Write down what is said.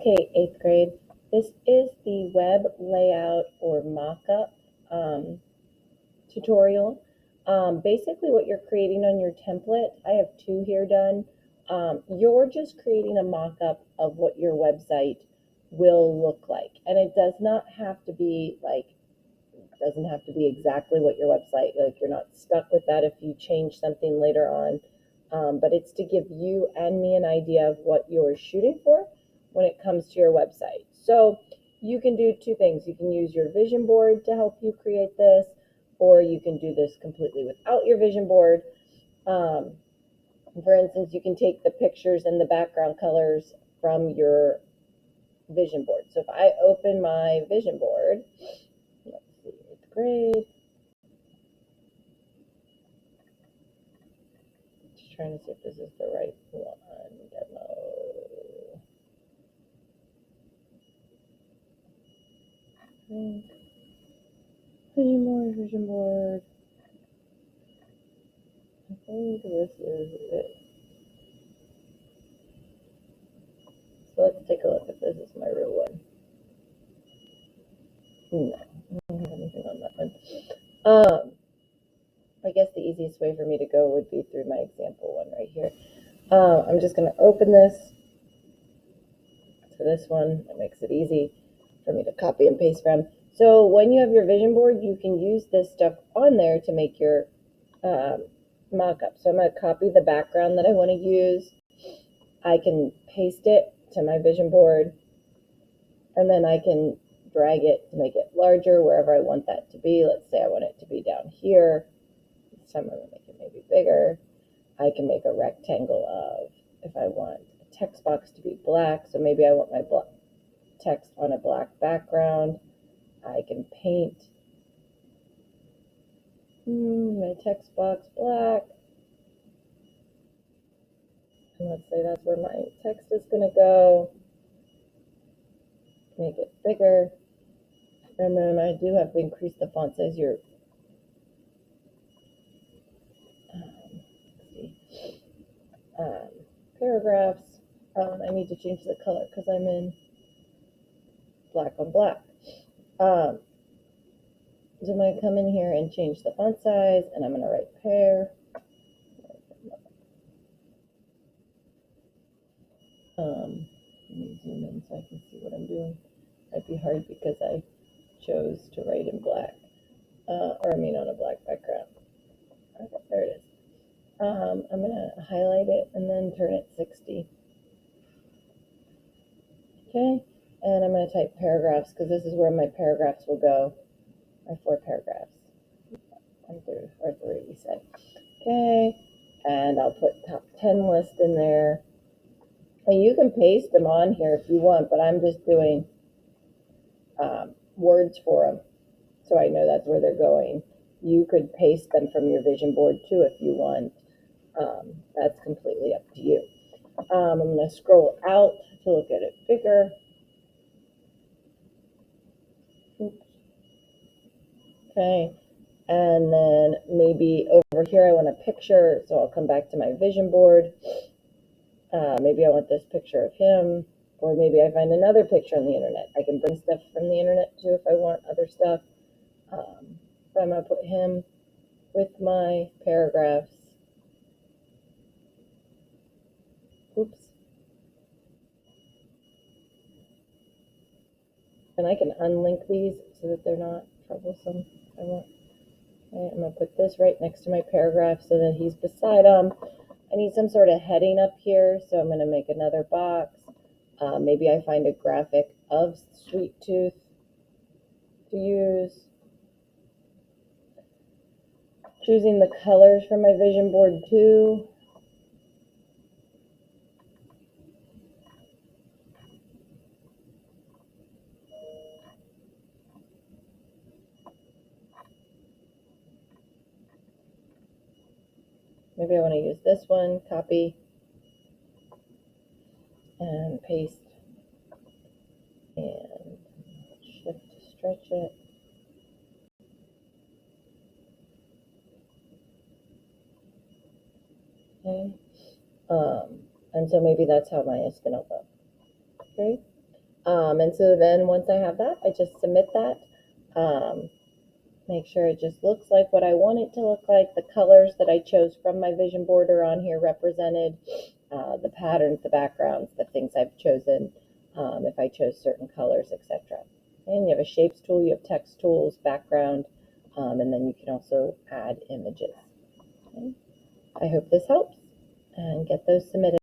Okay, 8th grade. This is the web layout or mock-up tutorial. Basically what you're creating on your template, I have 2 here done. You're just creating a mock-up of what your website will look like. And it does not have to be doesn't have to be exactly what your website, you're not stuck with that if you change something later on. But it's to give you and me an idea of what you're shooting for when it comes to your website. So you can do 2 things. You can use your vision board to help you create this, or you can do this completely without your vision board. For instance, you can take the pictures and the background colors from your vision board. So if I open my vision board, let's see, 8th grade, just trying to see if this is the right one. Demo. Vision board. I think this is it. So let's take a look if this is my real one. No, I don't have anything on that one. I guess the easiest way for me to go would be through my example one right here. I'm just going to open this to this one. It makes it easy for me to copy and paste from. So when you have your vision board, you can use this stuff on there to make your mock-up. So I'm going to copy the background that I want to use. I can paste it to my vision board, and then I can drag it to make it larger wherever I want that to be. Let's say I want it to be down here. This time I'm going to make it maybe bigger. I can make a rectangle of, if I want a text box to be black, so maybe I want my text on a black background. I can paint my text box black. And let's say that's where my text is going to go. Make it bigger. Remember, I do have to increase the font size here. Paragraphs. I need to change the color because I'm in black on black. So I'm going to come in here and change the font size, and I'm going to write pair. Let me zoom in so I can see what I'm doing. Might be hard because I chose to write in black, or I mean on a black background. Okay, there it is. I'm going to highlight it and then turn it 60. Okay, and I'm going to type paragraphs because this is where my paragraphs will go. My 4 paragraphs. 1 through or 3, we said. Okay, and I'll put top 10 list in there. And you can paste them on here if you want, but I'm just doing words for them, so I know that's where they're going. You could paste them from your vision board too if you want. That's completely up to you. I'm going to scroll out to look at it bigger. Oops. Okay, and then maybe over here I want a picture, so I'll come back to my vision board. Maybe I want this picture of him, or maybe I find another picture on the internet. I can bring stuff from the internet too if I want other stuff. So I'm going to put him with my paragraphs. Oops. And I can unlink these so that they're not troublesome if I want. Okay, I'm going to put this right next to my paragraph so that he's beside them. I need some sort of heading up here, so I'm going to make another box. Maybe I find a graphic of Sweet Tooth to use. Choosing the colors for my vision board too. Maybe I want to use this one, copy and paste and shift to stretch it. Okay. And so maybe that's how mine is going to look. Okay. And so then once I have that, I just submit that. Make sure it just looks like what I want it to look like. The colors that I chose from my vision board are on here represented. The patterns, the backgrounds, the things I've chosen, if I chose certain colors, etc. And you have a shapes tool, you have text tools, background, and then you can also add images. Okay. I hope this helps and get those submitted.